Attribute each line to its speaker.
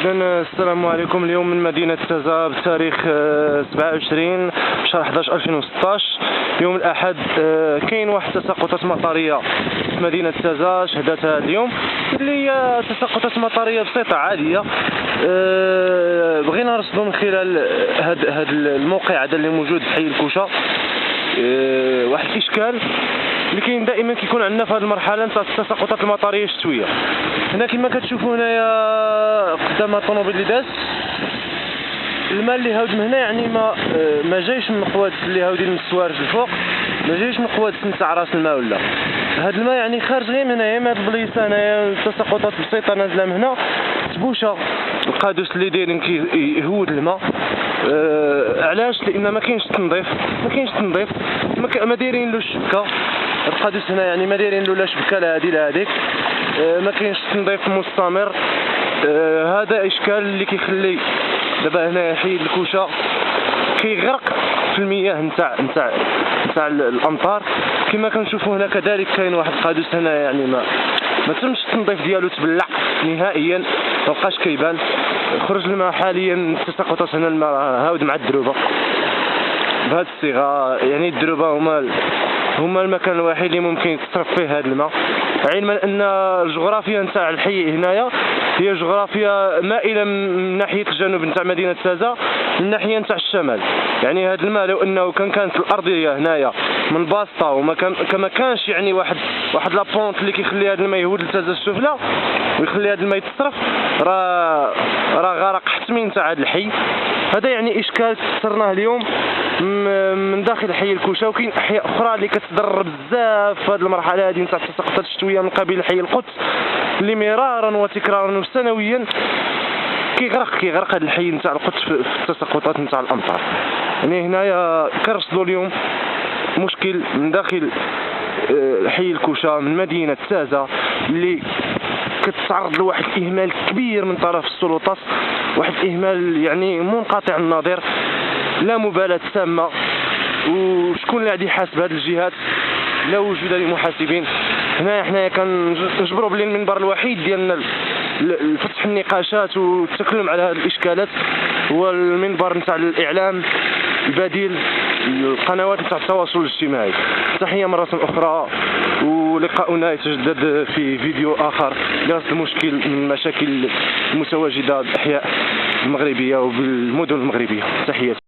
Speaker 1: إذن السلام عليكم. اليوم من مدينة تازا بتاريخ 27 شهر 11 2016 يوم الأحد. كاين واحد التساقطات مطرية في مدينة تازا شهدتها اليوم، اللي هي تساقطات مطرية بسيطة عادية. بغينا نرصدوا من خلال هذا الموقع هذا اللي موجود في حي الكوشة واحد الإشكال اللي كاين دائما كيكون عندنا في هذه المرحله نتاع التساقطات المطريه الشتويه. هنا كما كتشوفوا هنايا قدام الطوموبيل اللي داز الماء اللي هاود من هنا، يعني ما جايش من قواد اللي هاودين من السوارج الفوق، ما جايش من قواد نتاع راس الماء ولا هذا الماء، يعني خارج غير من هنايا من هاد البليصه هنايا. التساقطات بسيطه نازله من هنا تبوشه القادوس اللي دايرين كيهود الماء. علاش؟ لان ما كاينش التنظيف، ما دايرين له الشبكه. القادوس هنا يعني ما دايرين له لا شبكه لا هادي لا هاديك، ما كاينش تنظيف مستمر. هذا اشكال اللي كيخلي دابا هنا حي الكوشة كيغرق في المياه نتاع الامطار. كما كنشوفوا هنا كذلك كاين واحد القادوس هنا، يعني ما تمش التنظيف ديالو، تبلع نهائيا، ما بقاش كيبان. خرج الماء حاليا التساقطات هنا، الماء هاود مع الدروبه بهذه الصيغه. يعني الدروبه هما المكان الوحيد اللي ممكن يتصرف فيه هذا الماء، علما ان الجغرافيا نتاع الحي هنايا هي جغرافيا مائله من ناحيه الجنوب نتاع مدينه تازا من ناحيه نتاع الشمال. يعني هذا الماء لو انه كانت الارضيه هنايا منبسطه وما كما كانش يعني واحد لابونت اللي كيخلي هذا الماء يهود لتازا السفلى ويخلي هذا الماء يتصرف، راه غرق حتمي نتاع هذا الحي. هذا يعني اشكال كسرناه اليوم من داخل حي الكوشة. وكاين احياء اخرى اللي كتضرر بزاف في هذه المرحله هذه نتاع التساقطات الشتويه من قبيل حي القدس، اللي مرارا وتكرارا وسنويا كيغرق هذا الحي نتاع القدس في التساقطات نتاع الامطار. يعني هنايا كنرصدوا اليوم مشكل من داخل حي الكوشة من مدينه تازا، اللي كتتعرض لواحد الاهمال كبير من طرف السلطات، واحد الاهمال يعني منقطع النظير، لا مبالاة تامة. وشكون اللي غادي يحاسب هذه الجهات؟ لا وجود لمحاسبين. حنايا كنجبروا بلي المنبر الوحيد ديالنا لفتح النقاشات والتكلم على هذه الاشكالات هو المنبر نتاع الاعلام البديل، القنوات نتاع التواصل الاجتماعي. تحية مرة اخرى، ولقاؤنا يتجدد في فيديو اخر لرصد المشكل من المشاكل المتواجدة بالاحياء المغربية وبالمدن المغربية. تحياتي.